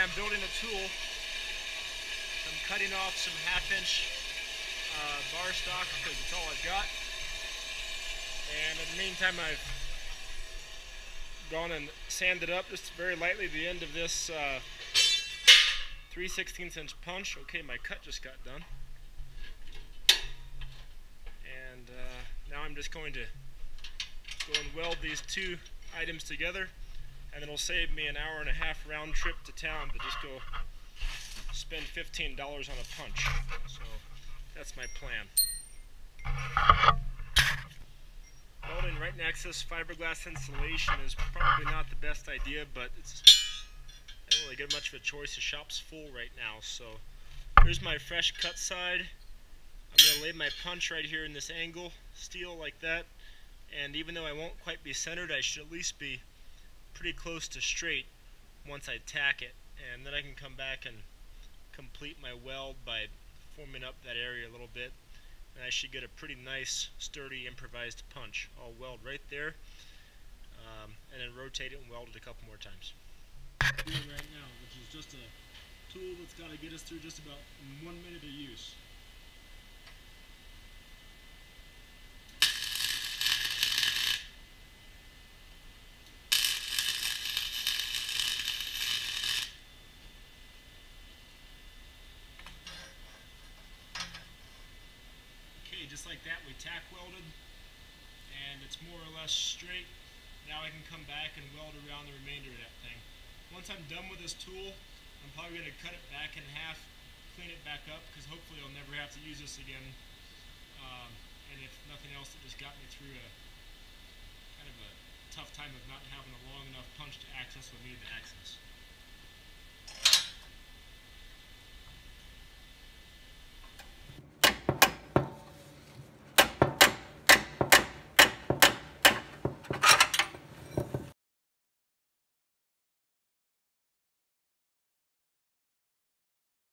I'm building a tool. I'm cutting off some 1/2-inch bar stock because it's all I've got. And in the meantime, I've gone and sanded up just very lightly the end of this 3/16" punch. Okay, my cut just got done. And now I'm just going to go and weld these two items together, and it'll save me an 1.5-hour round trip to town to just go spend $15 on a punch. So that's my plan. Welding right next to this fiberglass insulation is probably not the best idea, but I don't really get much of a choice. The shop's full right now. So here's my fresh cut side. I'm going to lay my punch right here in this angle, steel like that, and even though I won't quite be centered, I should at least be pretty close to straight once I tack it, and then I can come back and complete my weld by forming up that area a little bit, and I should get a pretty nice, sturdy, improvised punch. I'll weld right there, and then rotate it and weld it a couple more times. Doing right now, which is just a tool that's got to get us through just about 1 minute of use. Okay, just like that, we tack welded, and it's more or less straight. Now I can come back and weld around the remainder of that thing. Once I'm done with this tool, I'm probably going to cut it back in half, clean it back up, because hopefully I'll never have to use this again. And if nothing else, it just got me through a kind of a tough time of not having a long enough punch to access what I needed to access.